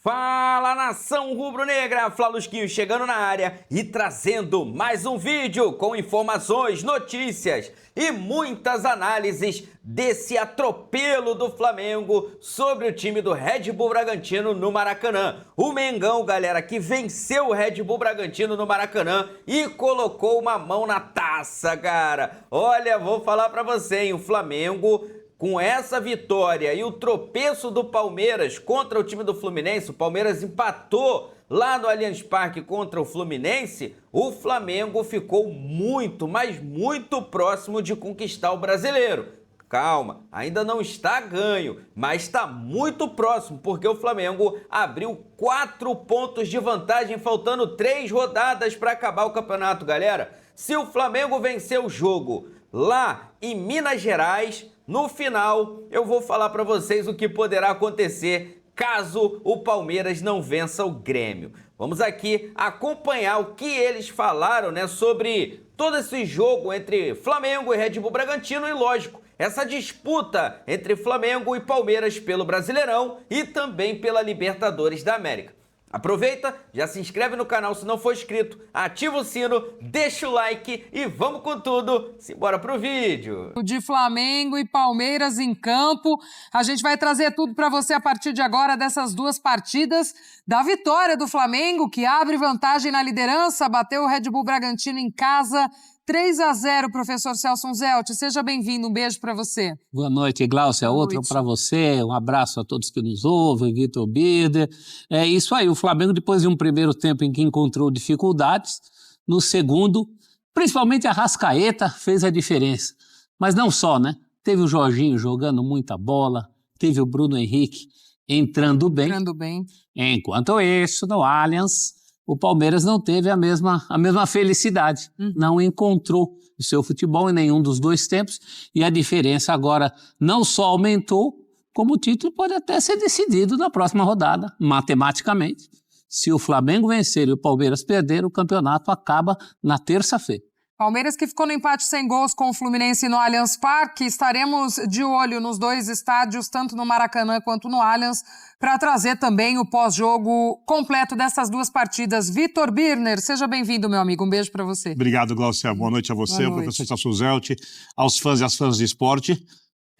Fala, nação rubro-negra, Flalusquinho chegando na área e trazendo mais um vídeo com informações, notícias e muitas análises desse atropelo do Flamengo sobre o time do Red Bull Bragantino no Maracanã. O Mengão, galera, que venceu o Red Bull Bragantino no Maracanã e colocou uma mão na taça, cara. Olha, vou falar pra você, hein, o Flamengo... Com essa vitória e o tropeço do Palmeiras contra o time do Fluminense, o Palmeiras empatou lá no Allianz Parque contra o Fluminense, o Flamengo ficou muito, mas muito próximo de conquistar o Brasileiro. Calma, ainda não está ganho, mas está muito próximo, porque o Flamengo abriu 4 pontos de vantagem, faltando 3 rodadas para acabar o campeonato, galera. Se o Flamengo vencer o jogo lá em Minas Gerais, no final, eu vou falar para vocês o que poderá acontecer caso o Palmeiras não vença o Grêmio. Vamos aqui acompanhar o que eles falaram, né, sobre todo esse jogo entre Flamengo e Red Bull Bragantino e, lógico, essa disputa entre Flamengo e Palmeiras pelo Brasileirão e também pela Libertadores da América. Aproveita, já se inscreve no canal se não for inscrito, ativa o sino, deixa o like e vamos com tudo. Simbora pro vídeo. De Flamengo e Palmeiras em campo. A gente vai trazer tudo para você a partir de agora dessas duas partidas. Da vitória do Flamengo, que abre vantagem na liderança, bateu o Red Bull Bragantino em casa. 3-0, professor Celso Zelt. Seja bem-vindo, um beijo para você. Boa noite, Glaucia. Outro para você, um abraço a todos que nos ouvem, Vitor Bider. É isso aí, o Flamengo, depois de um primeiro tempo em que encontrou dificuldades, no segundo, principalmente a Arrascaeta fez a diferença. Mas não só, né? Teve o Jorginho jogando muita bola, teve o Bruno Henrique entrando bem. Enquanto isso, no Allianz, o Palmeiras não teve a mesma felicidade, não encontrou o seu futebol em nenhum dos dois tempos, e a diferença agora não só aumentou, como o título pode até ser decidido na próxima rodada, matematicamente. Se o Flamengo vencer e o Palmeiras perder, o campeonato acaba na terça-feira. Palmeiras que ficou no empate sem gols com o Fluminense no Allianz Parque. Estaremos de olho nos dois estádios, tanto no Maracanã quanto no Allianz, para trazer também o pós-jogo completo dessas duas partidas. Vitor Birner, seja bem-vindo, meu amigo. Um beijo para você. Obrigado, Glaucia. Boa noite a você, ao professor Celso Zelt, aos fãs e às fãs de esporte.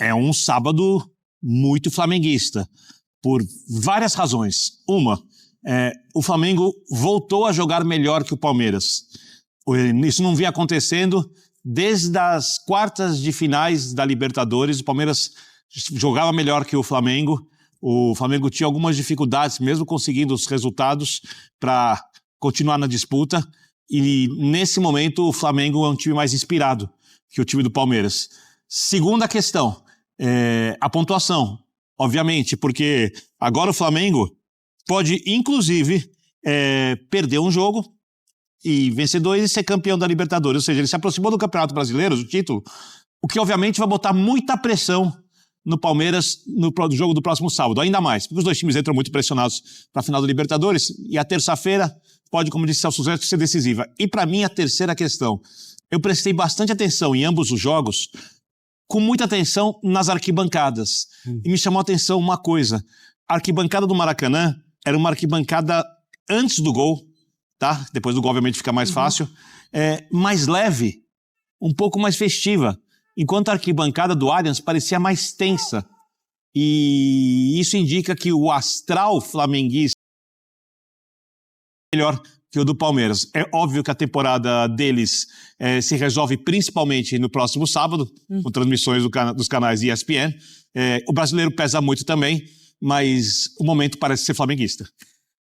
É um sábado muito flamenguista, por várias razões. Uma, o Flamengo voltou a jogar melhor que o Palmeiras. Isso não vinha acontecendo desde as quartas de finais da Libertadores. O Palmeiras jogava melhor que o Flamengo tinha algumas dificuldades, mesmo conseguindo os resultados, para continuar na disputa. E nesse momento o Flamengo é um time mais inspirado que o time do Palmeiras. Segunda questão, a pontuação, obviamente, porque agora o Flamengo pode, inclusive, perder um jogo e vencer 2 e ser campeão da Libertadores. Ou seja, ele se aproximou do Campeonato Brasileiro, do título, o que obviamente vai botar muita pressão no Palmeiras no jogo do próximo sábado, ainda mais, porque os dois times entram muito pressionados para a final da Libertadores, e a terça-feira pode, como disse Celso Zelt, ser decisiva. E para mim, a terceira questão, eu prestei bastante atenção em ambos os jogos, com muita atenção nas arquibancadas, e me chamou a atenção uma coisa: a arquibancada do Maracanã era uma arquibancada antes do gol, tá? Depois do gol, obviamente, fica mais fácil. Mais leve, um pouco mais festiva. Enquanto a arquibancada do Allianz parecia mais tensa. E isso indica que o astral flamenguista é melhor que o do Palmeiras. É óbvio que a temporada deles se resolve principalmente no próximo sábado, com transmissões dos canais ESPN. O brasileiro pesa muito também, mas o momento parece ser flamenguista.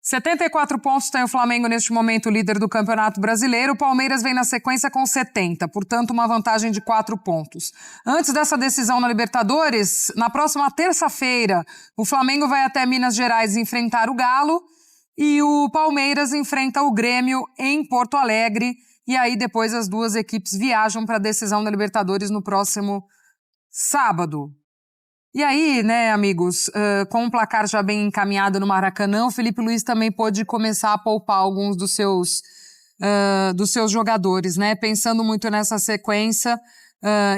74 pontos tem o Flamengo neste momento, líder do Campeonato Brasileiro. O Palmeiras vem na sequência com 70, portanto uma vantagem de 4 pontos. Antes dessa decisão na Libertadores, na próxima terça-feira, o Flamengo vai até Minas Gerais enfrentar o Galo e o Palmeiras enfrenta o Grêmio em Porto Alegre. E aí depois as duas equipes viajam para a decisão da Libertadores no próximo sábado. E aí, né, amigos, com um placar já bem encaminhado no Maracanã, o Felipe Luiz também pôde começar a poupar alguns dos seus jogadores, né? Pensando muito nessa sequência,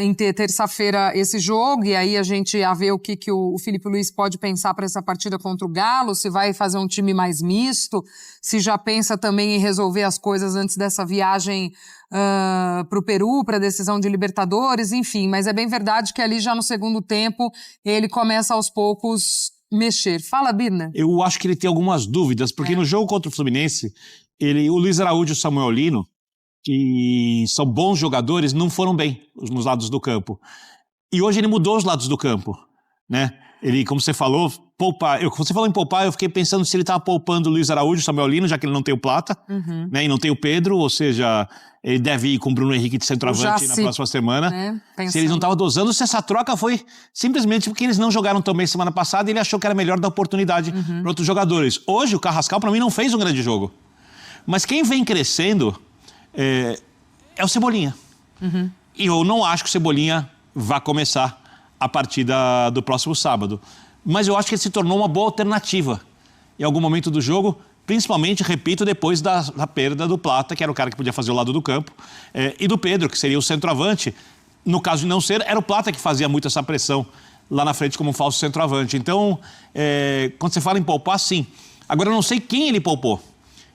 em ter terça-feira esse jogo, e aí a gente a ver o que o Filipe Luís pode pensar para essa partida contra o Galo, se vai fazer um time mais misto, se já pensa também em resolver as coisas antes dessa viagem para o Peru, para a decisão de Libertadores, enfim. Mas é bem verdade que ali já no segundo tempo ele começa aos poucos mexer. Fala, Birner. Eu acho que ele tem algumas dúvidas, porque no jogo contra o Fluminense, o Luiz Araújo e o Samuel Lino, que são bons jogadores, não foram bem nos lados do campo. E hoje ele mudou os lados do campo, né? Ele, como você falou, poupar. Você falou em poupar, eu fiquei pensando se ele estava poupando o Luiz Araújo e o Samuel Lino, já que ele não tem o Plata, né? E não tem o Pedro, ou seja, ele deve ir com o Bruno Henrique de centroavante na próxima semana. Se eles não estavam dosando, se essa troca foi simplesmente porque eles não jogaram tão bem semana passada e ele achou que era melhor dar oportunidade para outros jogadores. Hoje, o Carrascal, para mim, não fez um grande jogo. Mas quem vem crescendo é o Cebolinha. E eu não acho que o Cebolinha vá começar a partida do próximo sábado. Mas eu acho que ele se tornou uma boa alternativa em algum momento do jogo, principalmente, repito, depois da perda do Plata, que era o cara que podia fazer o lado do campo, e do Pedro, que seria o centroavante. No caso de não ser, era o Plata que fazia muito essa pressão lá na frente como um falso centroavante. Então, quando você fala em poupar, sim. Agora, eu não sei quem ele poupou.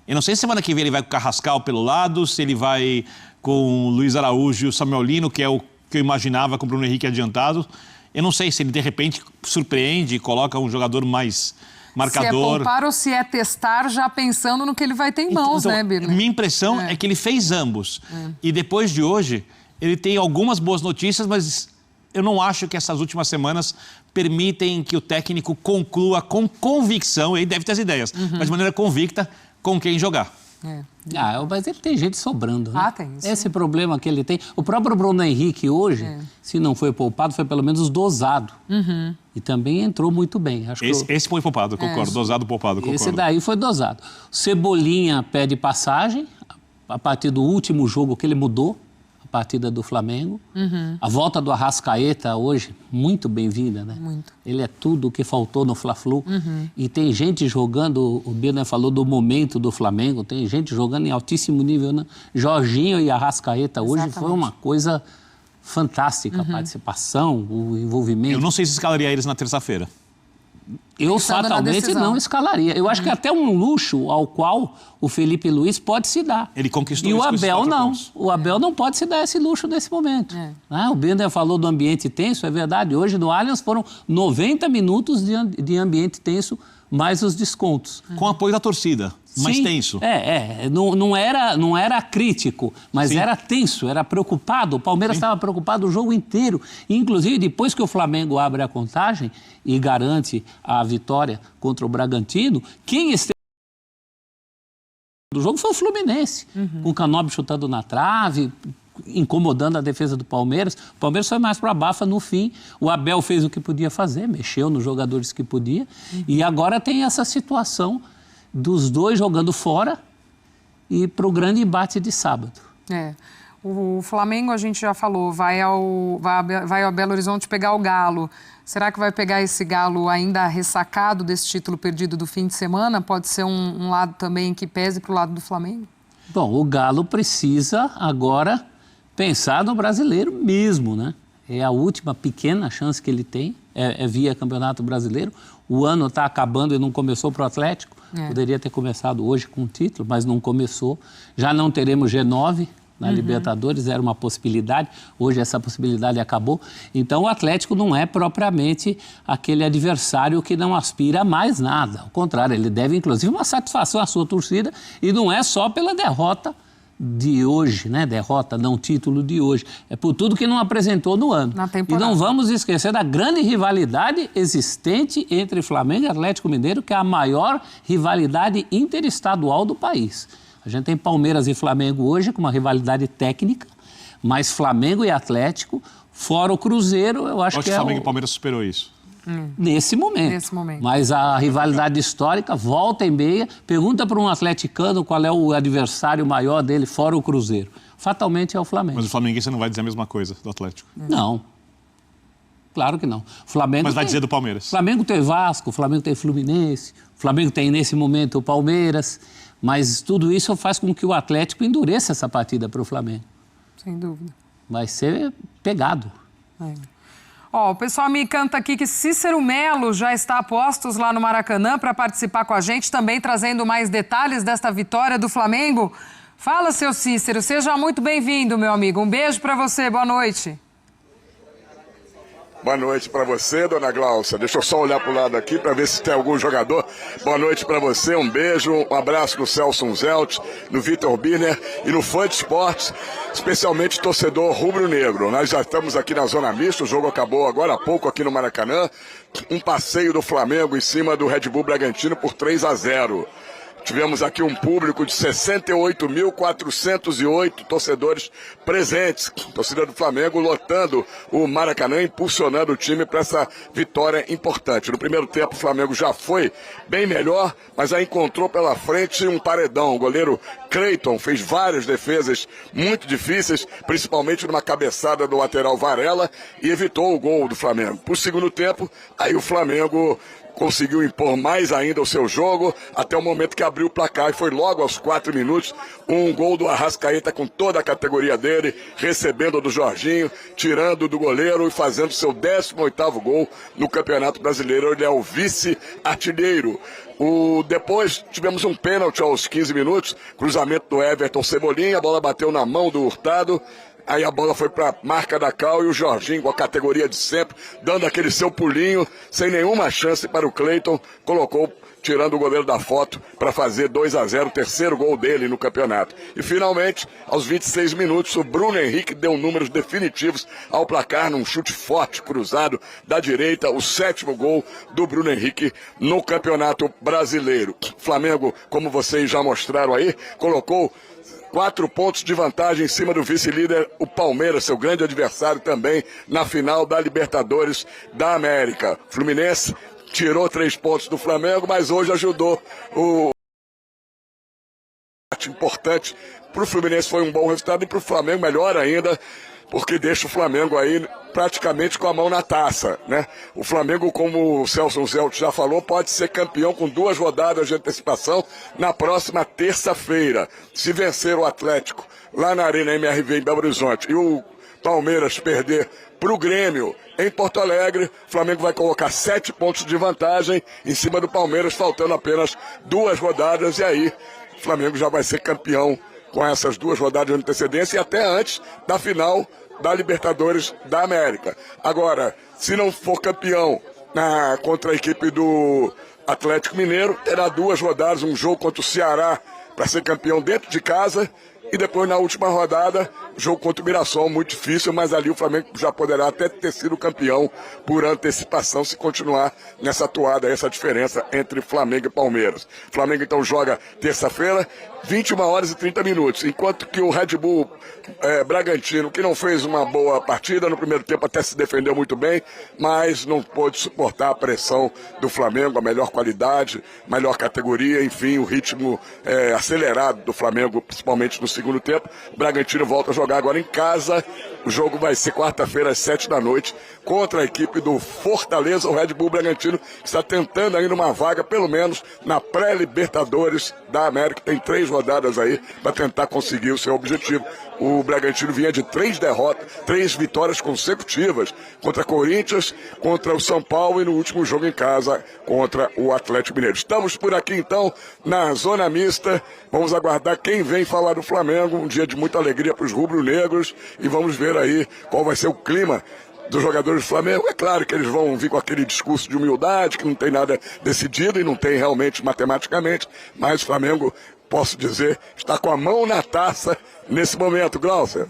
Eu não sei se semana que vem ele vai com o Carrascal pelo lado, se ele vai com o Luiz Araújo e o Samuel Lino, que é o que eu imaginava com o Bruno Henrique adiantado. Eu não sei se ele, de repente, surpreende e coloca um jogador mais marcador. Se é poupar ou se é testar, já pensando no que ele vai ter em mãos, né, Birner? Minha impressão é que ele fez ambos. E depois de hoje, ele tem algumas boas notícias, mas eu não acho que essas últimas semanas permitem que o técnico conclua com convicção, ele deve ter as ideias, mas de maneira convicta, com quem jogar. Mas ele tem gente sobrando, né? Tem isso. Esse problema que ele tem. O próprio Bruno Henrique hoje, se não foi poupado, foi pelo menos dosado. E também entrou muito bem. Acho esse foi poupado, concordo. Dosado, poupado, concordo. Esse daí foi dosado. Cebolinha pede passagem, a partir do último jogo que ele mudou, a partida do Flamengo. A volta do Arrascaeta hoje, muito bem-vinda, né? Muito. Ele é tudo o que faltou no Fla-Flu. E tem gente jogando, o Birner falou do momento do Flamengo, tem gente jogando em altíssimo nível, né? Jorginho e Arrascaeta hoje foi uma coisa fantástica, a participação, o envolvimento. Eu não sei se escalaria eles na terça-feira. Eu fatalmente não escalaria. Eu acho que é até um luxo ao qual o Filipe Luís pode se dar. Ele conquistou isso. E o Abel não. Pontos. O Abel não pode se dar esse luxo nesse momento. O Birner falou do ambiente tenso, é verdade. Hoje no Allianz foram 90 minutos de ambiente tenso, mais os descontos. Com apoio da torcida. Mais tenso. Não era crítico, mas era tenso, era preocupado. O Palmeiras estava preocupado o jogo inteiro. Inclusive, depois que o Flamengo abre a contagem e garante a vitória contra o Bragantino, quem esteve do jogo foi o Fluminense, com o Canóbio chutando na trave, incomodando a defesa do Palmeiras. O Palmeiras foi mais para a bafa no fim. O Abel fez o que podia fazer, mexeu nos jogadores que podia. E agora tem essa situação dos dois jogando fora e para o grande embate de sábado. O Flamengo, a gente já falou, vai ao Belo Horizonte pegar o Galo. Será que vai pegar esse Galo ainda ressacado desse título perdido do fim de semana? Pode ser um lado também que pese para o lado do Flamengo? Bom, o Galo precisa agora pensar no brasileiro mesmo, né? É a última pequena chance que ele tem, via Campeonato Brasileiro. O ano está acabando e não começou para o Atlético. Poderia ter começado hoje com o título, mas não começou. Já não teremos G9 na Libertadores, era uma possibilidade. Hoje essa possibilidade acabou. Então o Atlético não é propriamente aquele adversário que não aspira a mais nada. Ao contrário, ele deve inclusive uma satisfação à sua torcida e não é só pela derrota de hoje, né? Derrota, não título de hoje. É por tudo que não apresentou no ano. Na temporada. E não vamos esquecer da grande rivalidade existente entre Flamengo e Atlético Mineiro, que é a maior rivalidade interestadual do país. A gente tem Palmeiras e Flamengo hoje com uma rivalidade técnica, mas Flamengo e Atlético, fora o Cruzeiro, eu acho que o Flamengo e Palmeiras superou isso. Nesse momento. Mas a rivalidade histórica volta e meia. Pergunta para um atleticano qual é o adversário maior dele, fora o Cruzeiro. Fatalmente é o Flamengo. Mas o flamenguista não vai dizer a mesma coisa do Atlético. Não. Claro que não. Flamengo mas vai dizer do Palmeiras. O Flamengo tem Vasco, o Flamengo tem Fluminense, o Flamengo tem nesse momento o Palmeiras. Mas tudo isso faz com que o Atlético endureça essa partida para o Flamengo. Sem dúvida. vai ser pegado. Ó, o pessoal me canta aqui que Cícero Melo já está a postos lá no Maracanã para participar com a gente, também trazendo mais detalhes desta vitória do Flamengo. Fala, seu Cícero, seja muito bem-vindo, meu amigo. Um beijo para você, boa noite. Boa noite para você, dona Glaucia. Deixa eu só olhar para o lado aqui para ver se tem algum jogador. Boa noite para você, um beijo, um abraço no Celso Zelt, no Vitor Birner e no Fã de Esportes, especialmente torcedor rubro-negro. Nós já estamos aqui na Zona Mista, o jogo acabou agora há pouco aqui no Maracanã. Um passeio do Flamengo em cima do Red Bull Bragantino por 3-0. Tivemos aqui um público de 68.408 torcedores presentes. Torcida do Flamengo lotando o Maracanã, impulsionando o time para essa vitória importante. No primeiro tempo o Flamengo já foi bem melhor, mas aí encontrou pela frente um paredão. O goleiro Cleiton fez várias defesas muito difíceis, principalmente numa cabeçada do lateral Varela, e evitou o gol do Flamengo. Pro segundo tempo, aí o Flamengo conseguiu impor mais ainda o seu jogo, até o momento que abriu o placar, e foi logo aos 4 minutos, um gol do Arrascaeta com toda a categoria dele, recebendo do Jorginho, tirando do goleiro e fazendo seu 18º gol no Campeonato Brasileiro. Ele é o vice-artilheiro. Depois tivemos um pênalti aos 15 minutos, cruzamento do Everton Cebolinha, a bola bateu na mão do Hurtado. Aí a bola foi para a marca da Cal e o Jorginho, com a categoria de sempre, dando aquele seu pulinho, sem nenhuma chance para o Cleiton, colocou, tirando o goleiro da foto, para fazer 2-0, o terceiro gol dele no campeonato. E finalmente, aos 26 minutos, o Bruno Henrique deu números definitivos ao placar, num chute forte, cruzado, da direita, o 7º gol do Bruno Henrique no Campeonato Brasileiro. Flamengo, como vocês já mostraram aí, colocou 4 pontos de vantagem em cima do vice-líder, o Palmeiras, seu grande adversário também, na final da Libertadores da América. Fluminense tirou 3 pontos do Flamengo, mas hoje ajudou o importante. Para o Fluminense foi um bom resultado e para o Flamengo melhor ainda, porque deixa o Flamengo aí praticamente com a mão na taça, né? O Flamengo, como o Celso Zelt já falou, pode ser campeão com 2 rodadas de antecipação na próxima terça-feira. Se vencer o Atlético lá na Arena MRV em Belo Horizonte e o Palmeiras perder para o Grêmio em Porto Alegre, o Flamengo vai colocar 7 pontos de vantagem em cima do Palmeiras, faltando apenas 2 rodadas, e aí o Flamengo já vai ser campeão com essas 2 rodadas de antecedência e até antes da final da Libertadores da América. Agora, se não for campeão contra a equipe do Atlético Mineiro, terá 2 rodadas, um jogo contra o Ceará para ser campeão dentro de casa, e depois na última rodada, jogo contra o Mirassol, muito difícil, mas ali o Flamengo já poderá até ter sido campeão por antecipação, se continuar nessa toada, essa diferença entre Flamengo e Palmeiras. O Flamengo então joga terça-feira, 21h30, enquanto que o Red Bull Bragantino, que não fez uma boa partida, no primeiro tempo até se defendeu muito bem, mas não pôde suportar a pressão do Flamengo, a melhor qualidade, melhor categoria, enfim, o ritmo acelerado do Flamengo, principalmente no segundo tempo. O Bragantino volta a jogar agora em casa. O jogo vai ser quarta-feira às 7h contra a equipe do Fortaleza, o Red Bull Bragantino, que está tentando ainda uma vaga, pelo menos, na pré-Libertadores da América. Tem 3 rodadas aí para tentar conseguir o seu objetivo. O Bragantino vinha de 3 derrotas, 3 vitórias consecutivas contra Corinthians, contra o São Paulo e no último jogo em casa contra o Atlético Mineiro. Estamos por aqui então na Zona Mista. Vamos aguardar quem vem falar do Flamengo, um dia de muita alegria para os rubro-negros, e vamos ver aí qual vai ser o clima dos jogadores do Flamengo. É claro que eles vão vir com aquele discurso de humildade, que não tem nada decidido e não tem realmente matematicamente, mas o Flamengo, posso dizer, está com a mão na taça nesse momento. Glaucia.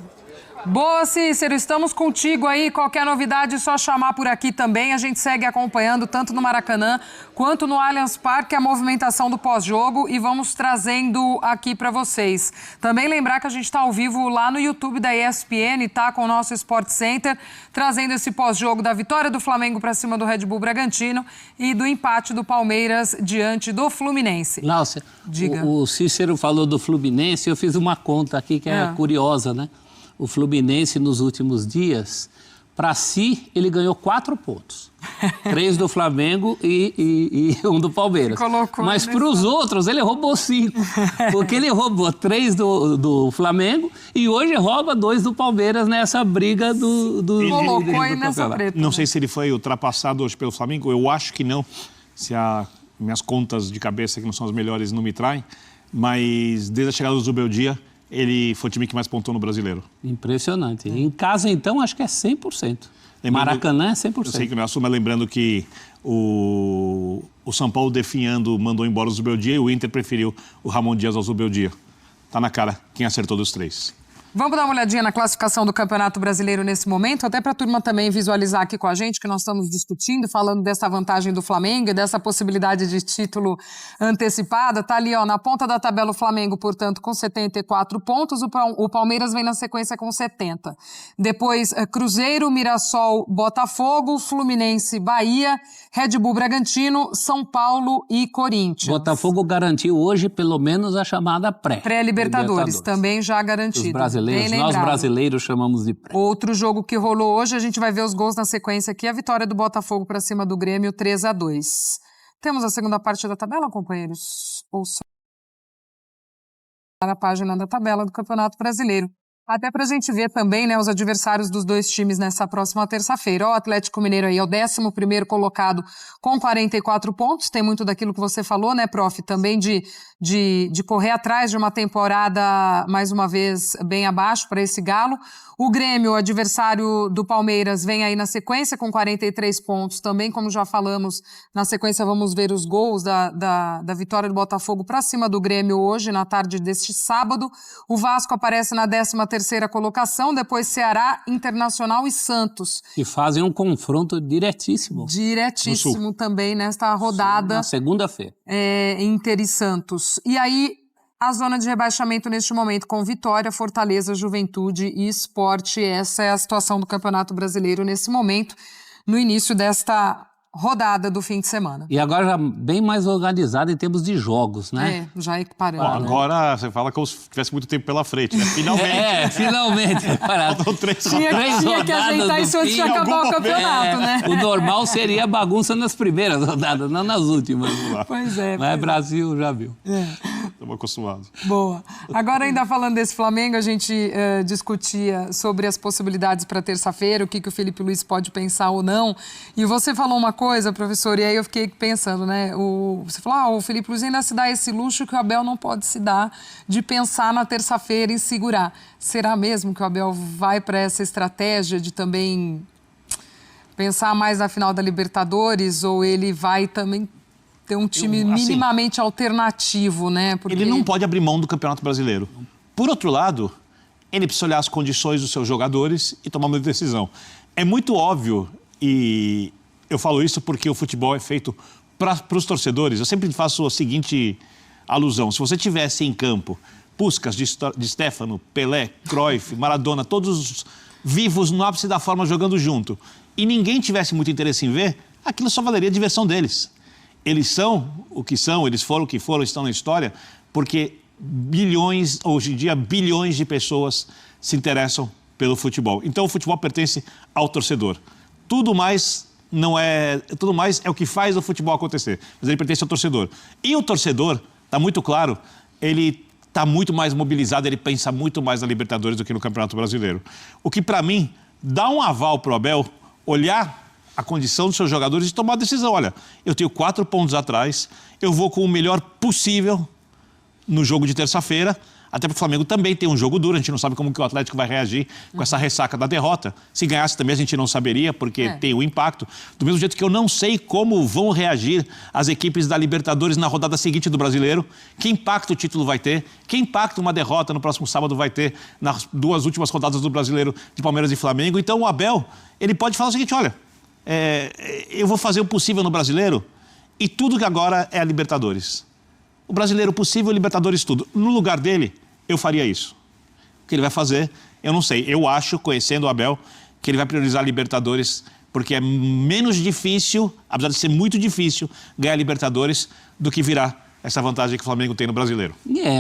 Boa, Cícero, estamos contigo aí. Qualquer novidade, é só chamar por aqui também. A gente segue acompanhando tanto no Maracanã quanto no Allianz Parque a movimentação do pós-jogo e vamos trazendo aqui para vocês. Também lembrar que a gente está ao vivo lá no YouTube da ESPN, tá? Com o nosso Sport Center, trazendo esse pós-jogo da vitória do Flamengo para cima do Red Bull Bragantino e do empate do Palmeiras diante do Fluminense. Glaucia, diga. O Cícero falou do Fluminense, eu fiz uma conta aqui que é curiosa, né? O Fluminense, nos últimos dias, Para si, ele ganhou 4 pontos. 3 do Flamengo e 1 do Palmeiras. Mas para os outros, ele roubou 5. Porque ele roubou 3 do Flamengo e hoje rouba 2 do Palmeiras nessa briga do colocou aí nessa treta. Não sei se ele foi ultrapassado hoje pelo Flamengo. Eu acho que não. Se minhas contas de cabeça, que não são as melhores, não me traem. Mas desde a chegada do Zubeldia, ele foi o time que mais pontuou no Brasileiro. Impressionante. Em casa, então, acho que é 100%. Maracanã é 100%. Eu sei que não é assunto, mas lembrando que o São Paulo, definhando, mandou embora o Zubeldia e o Inter preferiu o Ramon Dias ao Zubeldia. Tá na cara quem acertou dos 3. Vamos dar uma olhadinha na classificação do Campeonato Brasileiro nesse momento, até para a turma também visualizar aqui com a gente, que nós estamos discutindo, falando dessa vantagem do Flamengo e dessa possibilidade de título antecipada. Tá ali, ó, na ponta da tabela o Flamengo, portanto, com 74 pontos, o Palmeiras vem na sequência com 70. Depois, Cruzeiro, Mirassol, Botafogo, Fluminense, Bahia, Red Bull Bragantino, São Paulo e Corinthians. Botafogo garantiu hoje, pelo menos, a chamada Pré-Libertadores, também já garantido. Nós brasileiros chamamos de pré. Outro jogo que rolou hoje, a gente vai ver os gols na sequência aqui, a vitória do Botafogo para cima do Grêmio, 3-2. Temos a segunda parte da tabela, companheiros? Ou só na página da tabela do Campeonato Brasileiro. Até pra gente ver também, né, os adversários dos dois times nessa próxima terça-feira. O Atlético Mineiro aí é o 11º colocado com 44 pontos. Tem muito daquilo que você falou, né, prof? Também de correr atrás de uma temporada, mais uma vez, bem abaixo para esse Galo. O Grêmio, o adversário do Palmeiras, vem aí na sequência com 43 pontos. Também, como já falamos, na sequência vamos ver os gols da vitória do Botafogo para cima do Grêmio hoje, na tarde deste sábado. O Vasco aparece na 13ª colocação, depois Ceará, Internacional e Santos. E fazem um confronto diretíssimo. Diretíssimo também nesta rodada. Na segunda-feira. Inter e Santos. E aí, a zona de rebaixamento neste momento com Vitória, Fortaleza, Juventude e Sport. Essa é a situação do Campeonato Brasileiro nesse momento, no início desta rodada do fim de semana. E agora já bem mais organizado em termos de jogos, né? Já equiparando. Agora você fala como se tivesse muito tempo pela frente, né? Finalmente. Finalmente. Faltam 3 rodadas. Tinha que ajeitar isso antes de acabar o campeonato, né? O normal seria bagunça nas primeiras rodadas, não nas últimas. Pois é. Mas Brasil já viu. Estamos acostumados. Boa. Agora, ainda falando desse Flamengo, a gente discutia sobre as possibilidades para terça-feira, o que o Felipe Luiz pode pensar ou não. E você falou uma coisa, professor, e aí eu fiquei pensando, né? Você falou, o Felipe Luiz ainda se dá esse luxo que o Abel não pode se dar de pensar na terça-feira e segurar. Será mesmo que o Abel vai para essa estratégia de também pensar mais na final da Libertadores, ou ele vai também ter um time minimamente alternativo, né? Porque ele não pode abrir mão do Campeonato Brasileiro. Por outro lado, ele precisa olhar as condições dos seus jogadores e tomar uma decisão. É muito óbvio, e eu falo isso porque o futebol é feito para os torcedores. Eu sempre faço a seguinte alusão. Se você tivesse em campo Puskás, de Stefano, Pelé, Cruyff, Maradona, todos vivos no ápice da forma jogando junto, e ninguém tivesse muito interesse em ver, aquilo só valeria a diversão deles. Eles são o que são, eles foram o que foram, estão na história, porque hoje em dia, bilhões de pessoas se interessam pelo futebol. Então o futebol pertence ao torcedor. Tudo mais é o que faz o futebol acontecer, mas ele pertence ao torcedor. E o torcedor, está muito claro, ele está muito mais mobilizado, ele pensa muito mais na Libertadores do que no Campeonato Brasileiro. O que, para mim, dá um aval para o Abel olhar a condição dos seus jogadores e tomar a decisão. Olha, eu tenho 4 pontos atrás, eu vou com o melhor possível no jogo de terça-feira, até porque o Flamengo também tem um jogo duro, a gente não sabe como que o Atlético vai reagir com essa ressaca da derrota. Se ganhasse também a gente não saberia, porque tem o impacto. Do mesmo jeito que eu não sei como vão reagir as equipes da Libertadores na rodada seguinte do Brasileiro, que impacto o título vai ter, que impacto uma derrota no próximo sábado vai ter nas 2 últimas rodadas do Brasileiro de Palmeiras e Flamengo. Então o Abel, ele pode falar o seguinte, olha, eu vou fazer o possível no Brasileiro e tudo que agora é a Libertadores. O Brasileiro possível, Libertadores tudo. No lugar dele, eu faria isso. O que ele vai fazer, eu não sei. Eu acho, conhecendo o Abel, que ele vai priorizar a Libertadores, porque é menos difícil, apesar de ser muito difícil, ganhar a Libertadores do que virar essa vantagem que o Flamengo tem no Brasileiro.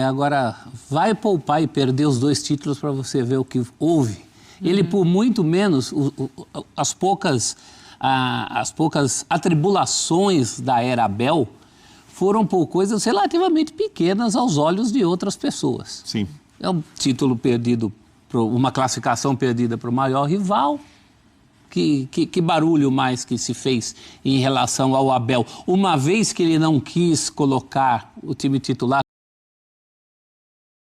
Agora, vai poupar e perder os 2 títulos para você ver o que houve Ele, por muito menos, as poucas atribulações da era Abel foram por coisas relativamente pequenas aos olhos de outras pessoas. Sim. É um título perdido, uma classificação perdida para o maior rival. Que barulho mais que se fez em relação ao Abel. Uma vez que ele não quis colocar o time titular,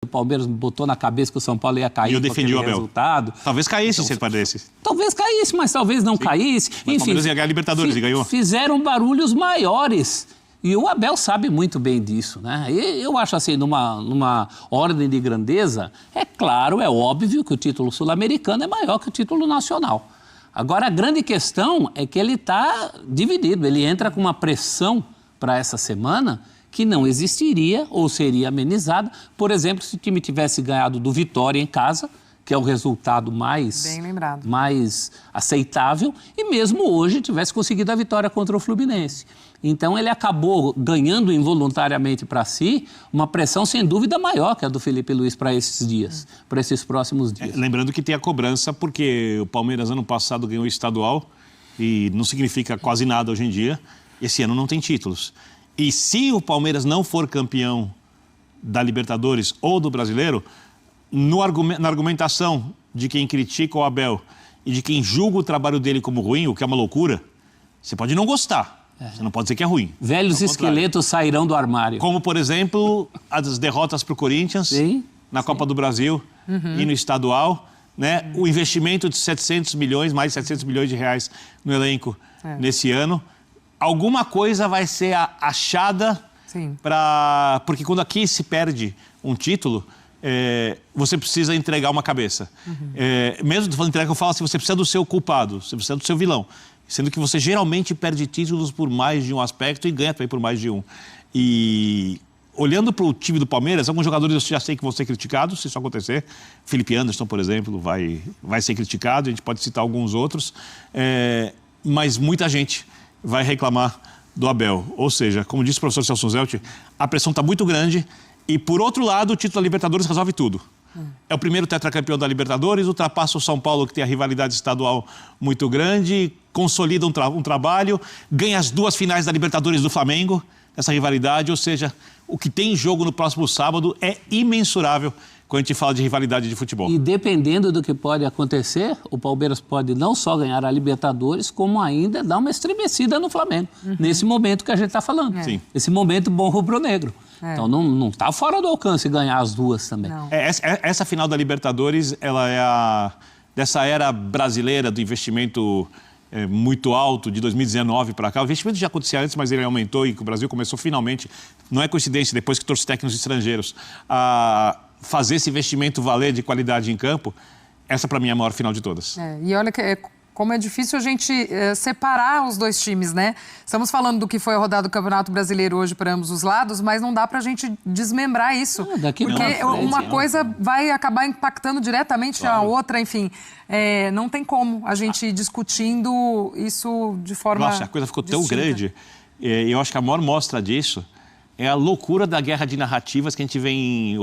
o Palmeiras botou na cabeça que o São Paulo ia cair. E eu defendi o Abel. Resultado. Talvez caísse se ele perdesse. Talvez caísse, mas talvez não caísse. Mas enfim, o Palmeiras ia ganhar a Libertadores e ganhou. Fizeram barulhos maiores. E o Abel sabe muito bem disso, né? E eu acho assim, numa ordem de grandeza, é claro, é óbvio que o título sul-americano é maior que o título nacional. Agora, a grande questão é que ele está dividido. Ele entra com uma pressão para essa semana que não existiria ou seria amenizada. Por exemplo, se o time tivesse ganhado do Vitória em casa, que é o resultado mais aceitável, e mesmo hoje tivesse conseguido a vitória contra o Fluminense. Então, ele acabou ganhando involuntariamente para si uma pressão, sem dúvida, maior que a do Felipe Luiz para esses dias, para esses próximos dias. Lembrando que tem a cobrança, porque o Palmeiras ano passado ganhou o estadual e não significa quase nada hoje em dia. Esse ano não tem títulos. E se o Palmeiras não for campeão da Libertadores ou do Brasileiro, na argumentação de quem critica o Abel e de quem julga o trabalho dele como ruim, o que é uma loucura, você pode não gostar. Você não pode dizer que é ruim. Velhos esqueletos sairão do armário. Como, por exemplo, as derrotas para o Corinthians na Copa do Brasil e no estadual, né? O investimento de 700 milhões, mais de 700 milhões de reais no elenco nesse ano. Alguma coisa vai ser achada para... Porque quando aqui se perde um título, você precisa entregar uma cabeça. Mesmo falando entrega, eu falo assim, você precisa do seu culpado, você precisa do seu vilão. Sendo que você geralmente perde títulos por mais de um aspecto e ganha também por mais de um. E olhando para o time do Palmeiras, alguns jogadores eu já sei que vão ser criticados, se isso acontecer. Felipe Anderson, por exemplo, vai ser criticado, a gente pode citar alguns outros. Mas muita gente vai reclamar do Abel. Ou seja, como disse o professor Celso Zelt, a pressão está muito grande e, por outro lado, o título da Libertadores resolve tudo. É o primeiro tetracampeão da Libertadores, ultrapassa o São Paulo, que tem a rivalidade estadual muito grande, consolida um trabalho, ganha as 2 finais da Libertadores do Flamengo, essa rivalidade, ou seja, o que tem em jogo no próximo sábado é imensurável quando a gente fala de rivalidade de futebol. E dependendo do que pode acontecer, o Palmeiras pode não só ganhar a Libertadores, como ainda dar uma estremecida no Flamengo, nesse momento que a gente está falando. Sim. Esse momento bom rubro-negro. Então não está fora do alcance ganhar as 2 também. Essa final da Libertadores, ela é dessa era brasileira do investimento muito alto, de 2019 para cá. O investimento já acontecia antes, mas ele aumentou e o Brasil começou finalmente, não é coincidência, depois que trouxe técnicos estrangeiros, a fazer esse investimento valer de qualidade em campo. Essa, para mim, é a maior final de todas. E olha como é difícil a gente separar os dois times, né? Estamos falando do que foi a rodada do Campeonato Brasileiro hoje para ambos os lados, mas não dá para a gente desmembrar isso. Porque uma coisa vai acabar impactando diretamente a outra, enfim. Não tem como a gente ir discutindo isso de forma Nossa, a coisa ficou tão distinta. grande. E eu acho que a maior mostra disso é a loucura da guerra de narrativas que a gente vem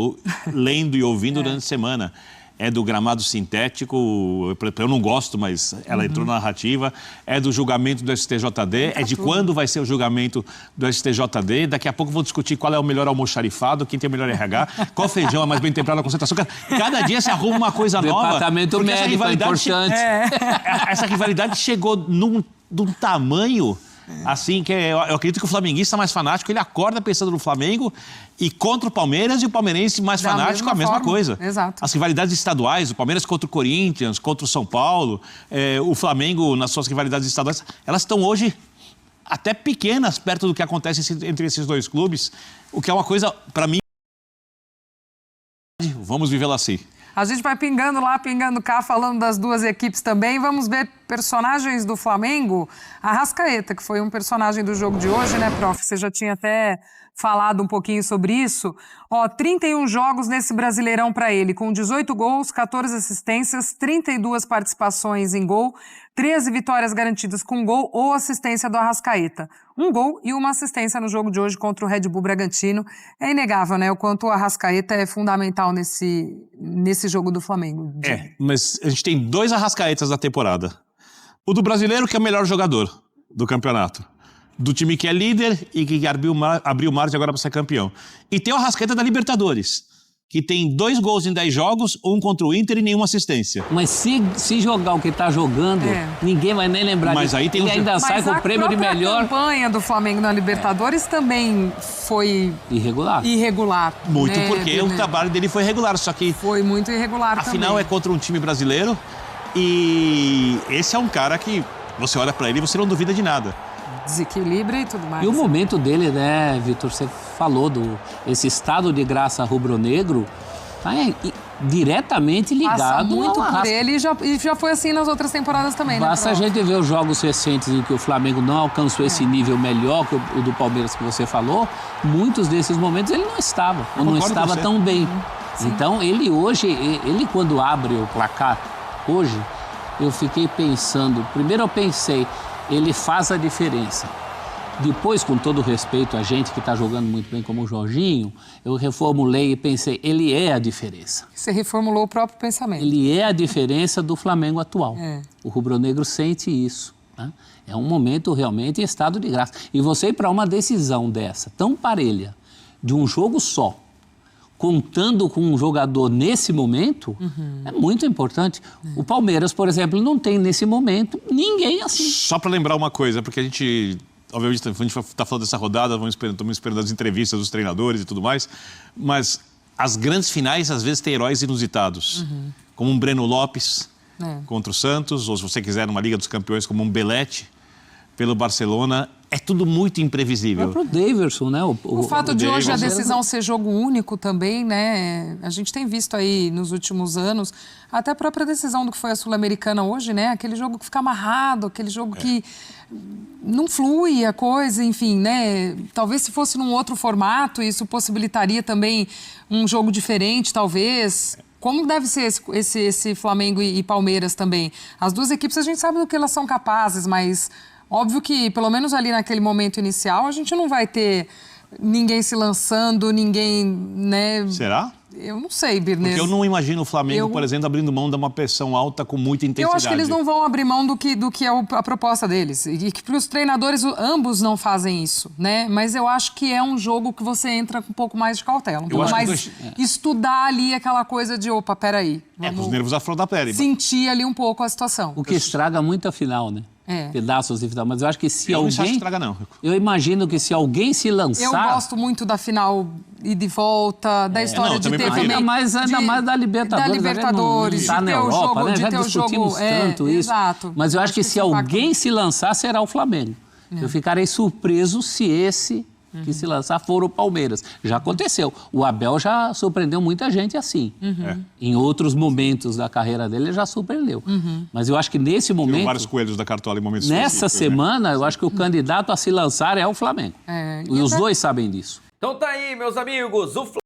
lendo e ouvindo durante a semana. É do gramado sintético, eu não gosto, mas ela entrou na narrativa. É do julgamento do STJD, é de quando vai ser o julgamento do STJD. Daqui a pouco vou discutir qual é o melhor almoxarifado, quem tem o melhor RH, qual feijão é mais bem temperado, a concentração. Cada dia se arruma uma coisa nova. Departamento médico é importante. Essa rivalidade chegou num tamanho... Assim, que eu acredito que o flamenguista mais fanático, ele acorda pensando no Flamengo e contra o Palmeiras, e o palmeirense mais fanático a mesma coisa. Exato. As rivalidades estaduais, o Palmeiras contra o Corinthians, contra o São Paulo, o Flamengo nas suas rivalidades estaduais, elas estão hoje até pequenas perto do que acontece entre esses dois clubes, o que é uma coisa, para mim, vamos vivê-la assim. A gente vai pingando lá, pingando cá, falando das duas equipes também. Vamos ver personagens do Flamengo, Arrascaeta, que foi um personagem do jogo de hoje, né, prof? Você já tinha até falado um pouquinho sobre isso. 31 jogos nesse Brasileirão para ele, com 18 gols, 14 assistências, 32 participações em gol, 13 vitórias garantidas com gol ou assistência do Arrascaeta. Um gol e uma assistência no jogo de hoje contra o Red Bull Bragantino. É inegável, né, o quanto o Arrascaeta é fundamental nesse jogo do Flamengo. Mas a gente tem 2 Arrascaetas na temporada. O do brasileiro, que é o melhor jogador do campeonato. Do time que é líder e que abriu margem agora para ser campeão. E tem o Arrascaeta da Libertadores, que tem 2 gols em 10 jogos, um contra o Inter e nenhuma assistência. Mas se jogar o que tá jogando, ninguém vai nem lembrar disso. Aí tem ele ainda sai com o prêmio de melhor. A campanha do Flamengo na Libertadores também foi irregular. Muito, né, porque o trabalho dele foi irregular, só que foi muito irregular também. Afinal é contra um time brasileiro e esse é um cara que você olha pra ele e você não duvida de nada. Desequilibra e tudo mais. E o momento dele, né, Vitor, você falou esse estado de graça rubro-negro, tá diretamente ligado Passa muito ao por ele e já foi assim nas outras temporadas também, né? Basta a gente ver os jogos recentes em que o Flamengo não alcançou esse nível melhor que o do Palmeiras que você falou, muitos desses momentos ele não estava, ou não estava tão bem. Então ele quando abre o placar hoje, eu fiquei pensando, primeiro eu pensei, ele faz a diferença. Depois, com todo respeito a gente que está jogando muito bem como o Jorginho, eu reformulei e pensei, ele é a diferença. Você reformulou o próprio pensamento. Ele é a diferença do Flamengo atual. O rubro-negro sente isso. Né? É um momento realmente em estado de graça. E você ir para uma decisão dessa, tão parelha, de um jogo só, contando com um jogador nesse momento, é muito importante. O Palmeiras, por exemplo, não tem nesse momento ninguém assim. Só para lembrar uma coisa, porque a gente, obviamente, a gente está falando dessa rodada, estamos esperando as entrevistas dos treinadores e tudo mais, mas as grandes finais, às vezes, têm heróis inusitados, como um Breno Lopes contra o Santos, ou se você quiser, numa Liga dos Campeões, como um Belete pelo Barcelona. É tudo muito imprevisível. É pro Daverson, né? O fato de hoje a decisão ser jogo único também, né? A gente tem visto aí nos últimos anos, até a própria decisão do que foi a Sul-Americana hoje, né? Aquele jogo que fica amarrado, aquele jogo que não flui a coisa, enfim, né? Talvez se fosse num outro formato, isso possibilitaria também um jogo diferente, talvez. Como deve ser esse Flamengo e Palmeiras também? As duas equipes, a gente sabe do que elas são capazes, mas óbvio que, pelo menos ali naquele momento inicial, a gente não vai ter ninguém se lançando, ninguém, né? Será? Eu não sei, Birnes. Porque eu não imagino o Flamengo, por exemplo, abrindo mão de uma pressão alta com muita intensidade. Eu acho que eles não vão abrir mão do que é a proposta deles. E que para os treinadores, ambos não fazem isso, né? Mas eu acho que é um jogo que você entra com um pouco mais de cautela. Um pouco mais estudar ali aquela coisa de, opa, peraí. Os nervos à flor da pele. Sentir ali um pouco a situação. O que estraga muito a final, né? Pedaços de final. Mas eu acho que se alguém... Não estraga, não. Eu imagino que se alguém se lançar... Eu gosto muito da final e de volta, da história de ter também... Ainda mais da Libertadores. Da Libertadores, tá na Europa, né? Já de ter o discutimos tanto isso. Exato. Mas eu acho que se alguém se lançar, será o Flamengo. Eu ficarei surpreso se esse que se lançar for o Palmeiras. Já aconteceu. O Abel já surpreendeu muita gente assim. Em outros momentos da carreira dele, ele já surpreendeu. Mas eu acho que nesse momento... Tirou vários coelhos da cartola em momentos nessa semana, eu acho que o candidato a se lançar é o Flamengo. E os dois sabem disso. Então tá aí, meus amigos. O Flamengo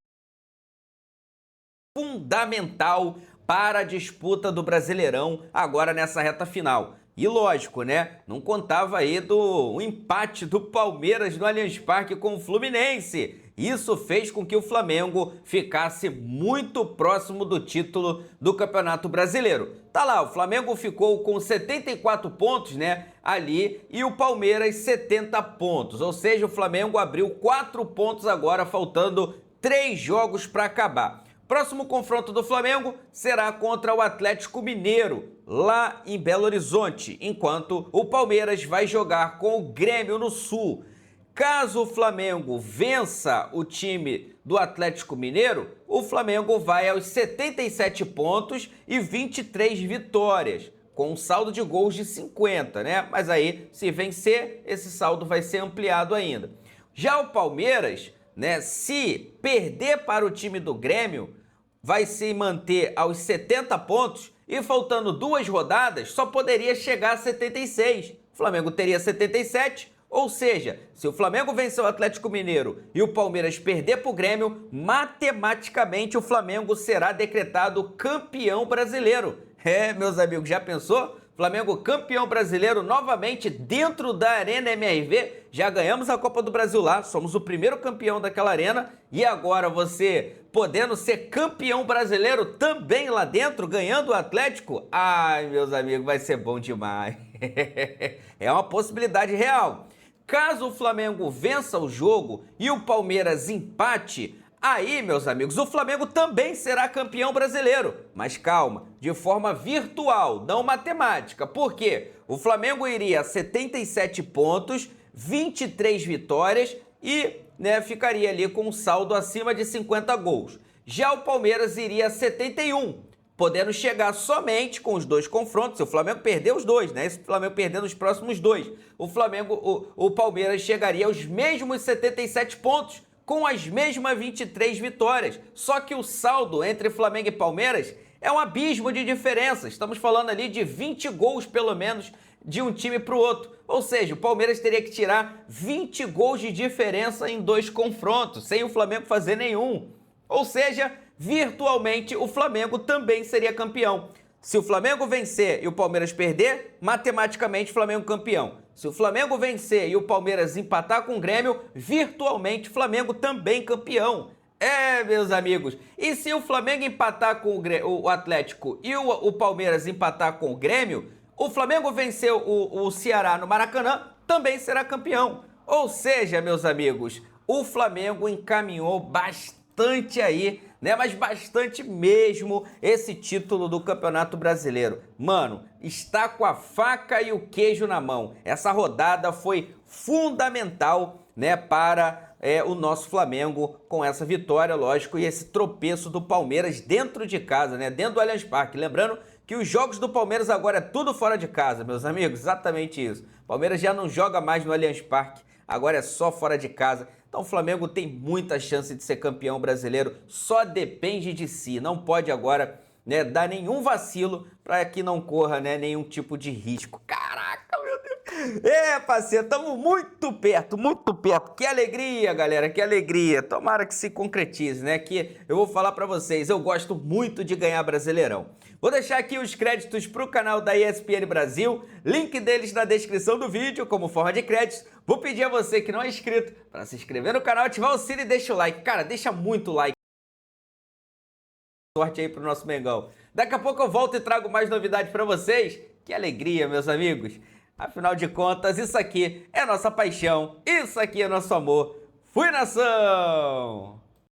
é fundamental para a disputa do Brasileirão agora nessa reta final. E lógico, né? Não contava aí do empate do Palmeiras no Allianz Parque com o Fluminense. Isso fez com que o Flamengo ficasse muito próximo do título do Campeonato Brasileiro. Tá lá, o Flamengo ficou com 74 pontos, né? Ali, e o Palmeiras 70 pontos. Ou seja, o Flamengo abriu 4 pontos agora, faltando 3 jogos para acabar. Próximo confronto do Flamengo será contra o Atlético Mineiro, lá em Belo Horizonte, enquanto o Palmeiras vai jogar com o Grêmio no Sul. Caso o Flamengo vença o time do Atlético Mineiro, o Flamengo vai aos 77 pontos e 23 vitórias, com um saldo de gols de 50, né? Mas aí, se vencer, esse saldo vai ser ampliado ainda. Já o Palmeiras, né, se perder para o time do Grêmio, vai se manter aos 70 pontos E faltando 2 rodadas, só poderia chegar a 76. O Flamengo teria 77, ou seja, se o Flamengo vencer o Atlético Mineiro e o Palmeiras perder para o Grêmio, matematicamente o Flamengo será decretado campeão brasileiro. Meus amigos, já pensou? Flamengo campeão brasileiro novamente dentro da Arena MRV. Já ganhamos a Copa do Brasil lá, somos o primeiro campeão daquela arena. E agora você podendo ser campeão brasileiro também lá dentro, ganhando o Atlético? Ai, meus amigos, vai ser bom demais. É uma possibilidade real. Caso o Flamengo vença o jogo e o Palmeiras empate, aí, meus amigos, o Flamengo também será campeão brasileiro. Mas calma, de forma virtual, não matemática. Por quê? O Flamengo iria a 77 pontos, 23 vitórias e ficaria ali com um saldo acima de 50 gols. Já o Palmeiras iria a 71, podendo chegar somente com os 2 confrontos. Se o Flamengo perder os 2, Se o Flamengo perder nos próximos 2, o Palmeiras chegaria aos mesmos 77 pontos, com as mesmas 23 vitórias. Só que o saldo entre Flamengo e Palmeiras é um abismo de diferença. Estamos falando ali de 20 gols, pelo menos, de um time para o outro. Ou seja, o Palmeiras teria que tirar 20 gols de diferença em 2 confrontos, sem o Flamengo fazer nenhum. Ou seja, virtualmente o Flamengo também seria campeão. Se o Flamengo vencer e o Palmeiras perder, matematicamente o Flamengo campeão. Se o Flamengo vencer e o Palmeiras empatar com o Grêmio, virtualmente o Flamengo também campeão. Meus amigos, e se o Flamengo empatar com o Atlético e o Palmeiras empatar com o Grêmio, o Flamengo venceu o Ceará no Maracanã, também será campeão. Ou seja, meus amigos, o Flamengo encaminhou bastante aí, mas bastante mesmo, esse título do Campeonato Brasileiro. Mano, está com a faca e o queijo na mão. Essa rodada foi fundamental, para o nosso Flamengo com essa vitória, lógico, e esse tropeço do Palmeiras dentro de casa, dentro do Allianz Parque. Lembrando que os jogos do Palmeiras agora é tudo fora de casa, meus amigos, exatamente isso. O Palmeiras já não joga mais no Allianz Parque, agora é só fora de casa. Então o Flamengo tem muita chance de ser campeão brasileiro, só depende de si. Não pode agora dar nenhum vacilo para que não corra nenhum tipo de risco. Caraca, meu Deus! Parceiro, estamos muito perto, muito perto. Que alegria, galera, que alegria. Tomara que se concretize, Que eu vou falar para vocês, eu gosto muito de ganhar Brasileirão. Vou deixar aqui os créditos para o canal da ESPN Brasil, link deles na descrição do vídeo, como forma de créditos. Vou pedir a você que não é inscrito para se inscrever no canal, ativar o sino e deixa o like. Cara, deixa muito like. Sorte aí pro nosso Mengão. Daqui a pouco eu volto e trago mais novidades para vocês. Que alegria, meus amigos. Afinal de contas, isso aqui é nossa paixão, isso aqui é nosso amor. Fui, nação!